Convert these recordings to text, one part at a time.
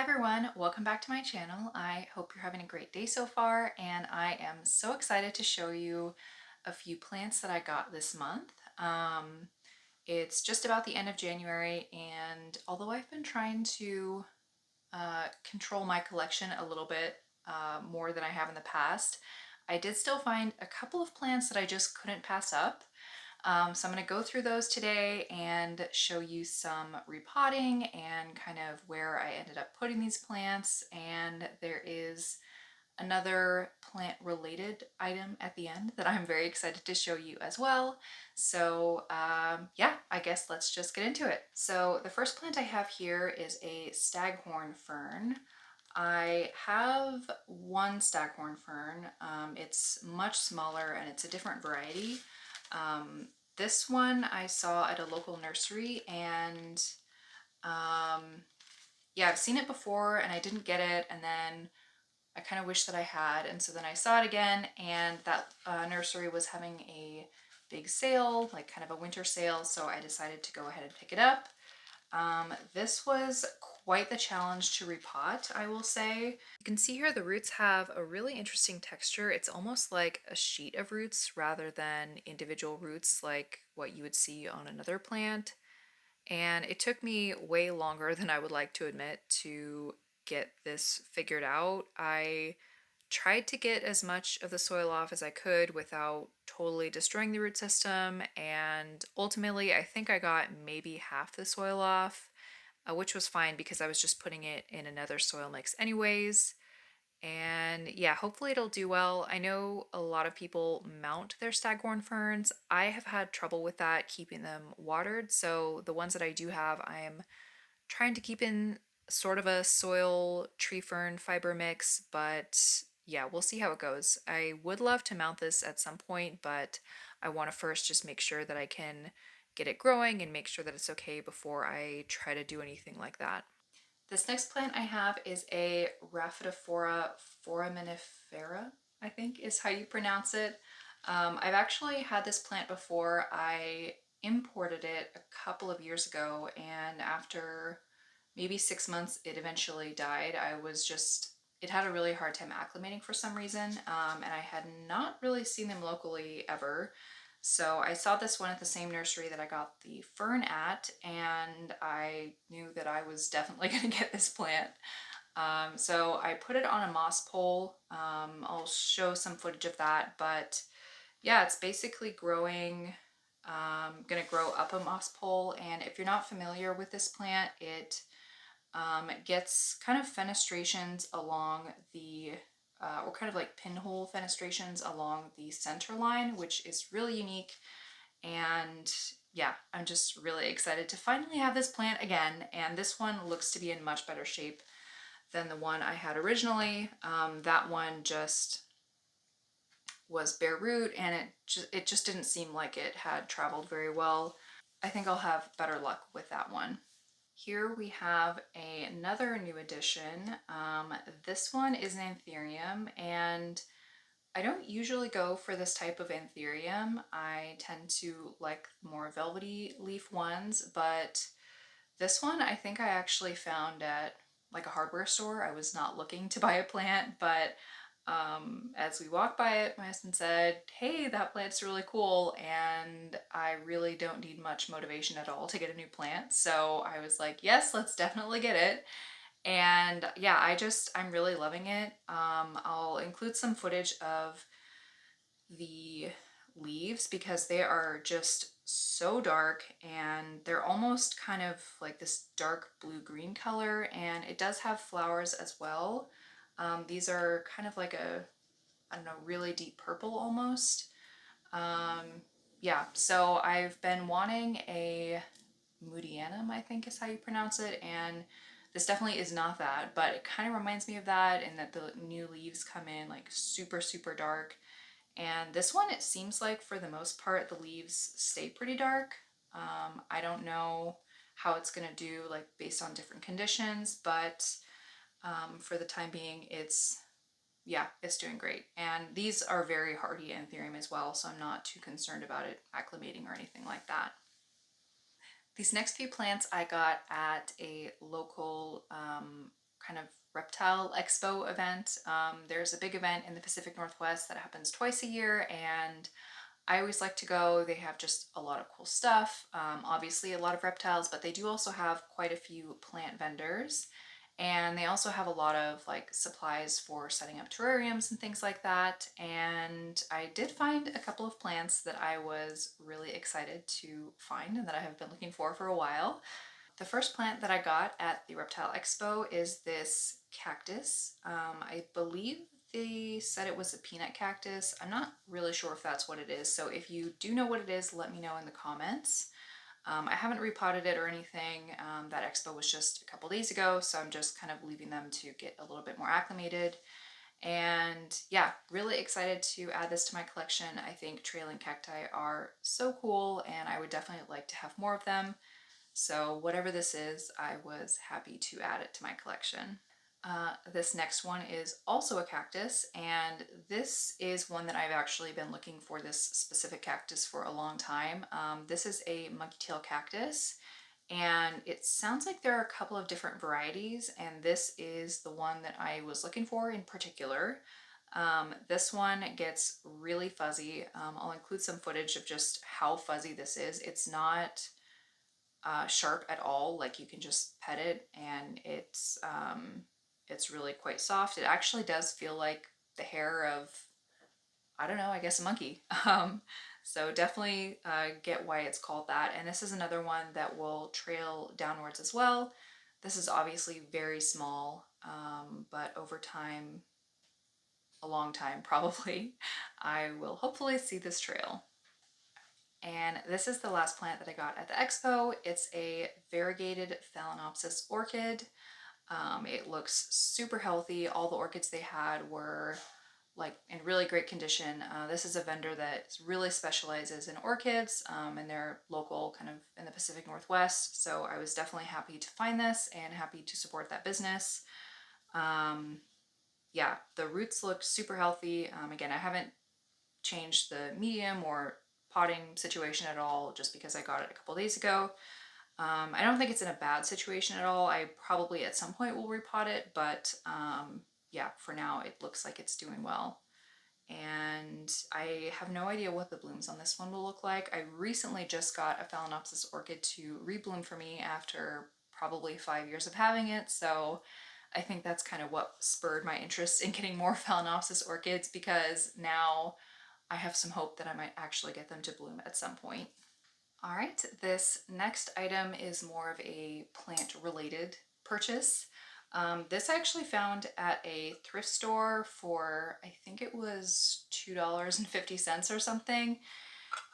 everyone, welcome back to my channel. I hope you're having a great day so far, and I am so excited to show you a few plants that I got this month. It's just about the end of January, and although I've been trying to control my collection a little bit more than I have in the past, I did still find a couple of plants that I just couldn't pass up. So I'm going to go through those today and show you some repotting and kind of where I ended up putting these plants. And there is another plant related item at the end that I'm very excited to show you as well. So yeah, I guess let's just get into it. So the first plant I have here is a Staghorn Fern. I have one Staghorn Fern. It's much smaller and it's a different variety. This one I saw at a local nursery, and yeah, I've seen it before and I didn't get it, and then I kind of wish that I had, and so then I saw it again, and that nursery was having a big sale, like kind of a winter sale, so I decided to go ahead and pick it up. This was quite the challenge to repot, I will say. You can see here the roots have a really interesting texture. It's almost like a sheet of roots rather than individual roots like what you would see on another plant. And it took me way longer than I would like to admit to get this figured out. I tried to get as much of the soil off as I could without totally destroying the root system, and ultimately I think I got maybe half the soil off, which was fine because I was just putting it in another soil mix anyways. And yeah, hopefully it'll do well. I know a lot of people mount their staghorn ferns. I have had trouble with that, keeping them watered, so the ones that I do have, I'm trying to keep in sort of a soil tree fern fiber mix, but yeah, we'll see how it goes. I would love to mount this at some point, but I want to first just make sure that I can get it growing and make sure that it's okay before I try to do anything like that. This next plant I have is a Raphidophora foraminifera, I think is how you pronounce it. I've actually had this plant before. I imported it a couple of years ago, and after maybe 6 months, it eventually died. It had a really hard time acclimating for some reason, and I had not really seen them locally ever. So I saw this one at the same nursery that I got the fern at, and I knew that I was definitely going to get this plant. So I put it on a moss pole. I'll show some footage of that, but yeah, it's basically growing, going to grow up a moss pole. And if you're not familiar with this plant, it gets kind of fenestrations along the or kind of like pinhole fenestrations along the center line, which is really unique. And yeah, I'm just really excited to finally have this plant again. And this one looks to be in much better shape than the one I had originally. That one just was bare root, and it just didn't seem like it had traveled very well. I think I'll have better luck with that one. Here we have another new addition. This one is an anthurium, and I don't usually go for this type of anthurium. I tend to like more velvety leaf ones, but this one I think I actually found at like a hardware store. I was not looking to buy a plant, but as we walked by it, my husband said, "Hey, that plant's really cool," and I really don't need much motivation at all to get a new plant. So I was like, yes, let's definitely get it. And yeah, I'm really loving it. I'll include some footage of the leaves because they are just so dark, and they're almost kind of like this dark blue-green color, and it does have flowers as well. These are kind of like I don't know, really deep purple almost. Um, yeah, so I've been wanting a Moodianum, I think is how you pronounce it, and this definitely is not that, but it kind of reminds me of that in that the new leaves come in like super, super dark. And this one, it seems like for the most part, the leaves stay pretty dark. I don't know how it's gonna do like based on different conditions, but for the time being, yeah, it's doing great. And these are very hardy anthurium as well, so I'm not too concerned about it acclimating or anything like that. These next few plants I got at a local kind of Reptile Expo event. There's a big event in the Pacific Northwest that happens twice a year, and I always like to go. They have just a lot of cool stuff. Obviously, a lot of reptiles, but they do also have quite a few plant vendors. And they also have a lot of like supplies for setting up terrariums and things like that. And I did find a couple of plants that I was really excited to find and that I have been looking for a while. The first plant that I got at the Reptile Expo is this cactus. I believe they said it was a peanut cactus. I'm not really sure if that's what it is. So if you do know what it is, let me know in the comments. I haven't repotted it or anything. That expo was just a couple days ago, so I'm just kind of leaving them to get a little bit more acclimated. And yeah, really excited to add this to my collection. I think trailing cacti are so cool, and I would definitely like to have more of them. So whatever this is, I was happy to add it to my collection. This next one is also a cactus, and this is one that I've actually been looking for this specific cactus for a long time. This is a monkey tail cactus, and it sounds like there are a couple of different varieties, and this is the one that I was looking for in particular. This one gets really fuzzy. I'll include some footage of just how fuzzy this is. It's not sharp at all. Like you can just pet it and it's really quite soft. It actually does feel like the hair of, I don't know, I guess a monkey. So definitely get why it's called that. And this is another one that will trail downwards as well. This is obviously very small, but over time, a long time probably, I will hopefully see this trail. And this is the last plant that I got at the expo. It's a variegated Phalaenopsis orchid. It looks super healthy. All the orchids they had were like in really great condition. This is a vendor that really specializes in orchids, and they're local kind of in the Pacific Northwest. So I was definitely happy to find this and happy to support that business. Yeah, the roots look super healthy. Again, I haven't changed the medium or potting situation at all just because I got it a couple days ago. I don't think it's in a bad situation at all. I probably at some point will repot it, but yeah, for now it looks like it's doing well. And I have no idea what the blooms on this one will look like. I recently just got a Phalaenopsis orchid to rebloom for me after probably 5 years of having it, so I think that's kind of what spurred my interest in getting more Phalaenopsis orchids, because now I have some hope that I might actually get them to bloom at some point. All right, this next item is more of a plant-related purchase. This I actually found at a thrift store for, I think it was $2.50 or something.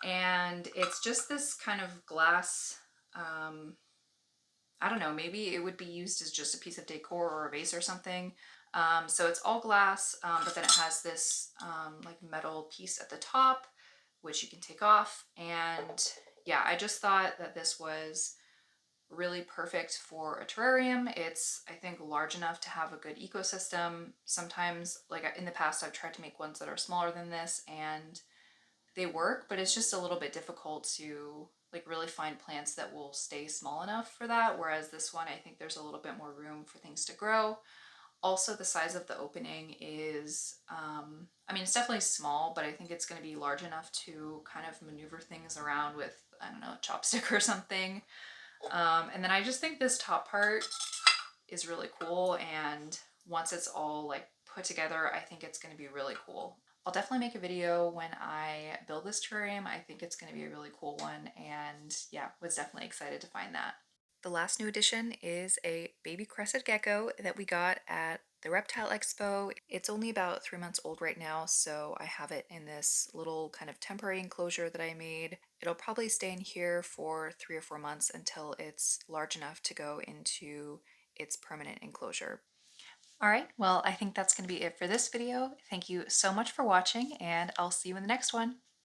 And it's just this kind of glass, I don't know, maybe it would be used as just a piece of decor or a vase or something. So it's all glass, but then it has this like metal piece at the top, which you can take off. And yeah, I just thought that this was really perfect for a terrarium. It's, I think, large enough to have a good ecosystem. Sometimes, like in the past, I've tried to make ones that are smaller than this and they work, but it's just a little bit difficult to like really find plants that will stay small enough for that. Whereas this one, I think there's a little bit more room for things to grow. Also, the size of the opening is, I mean, it's definitely small, but I think it's going to be large enough to kind of maneuver things around with, I don't know, a chopstick or something. And then I just think this top part is really cool, and once it's all like put together, I think it's going to be really cool. I'll definitely make a video when I build this terrarium. I think it's going to be a really cool one, and yeah, was definitely excited to find that. The last new addition is a baby crested gecko that we got at the Reptile Expo. It's only about 3 months old right now, so I have it in this little kind of temporary enclosure that I made. It'll probably stay in here for 3 or 4 months until it's large enough to go into its permanent enclosure. All right, well, I think that's going to be it for this video. Thank you so much for watching, and I'll see you in the next one.